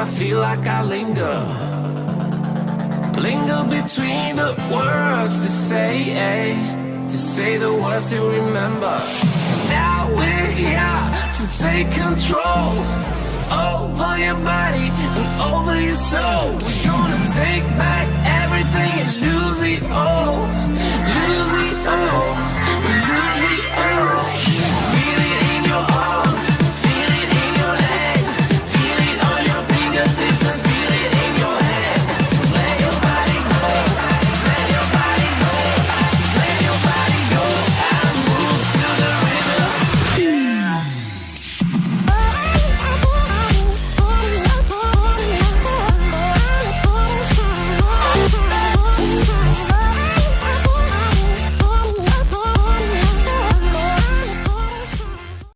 I feel like I linger between the words to say the words to remember. Now we're here to take control over your body and over your soul. We're gonna take back everything and lose it all, lose it all.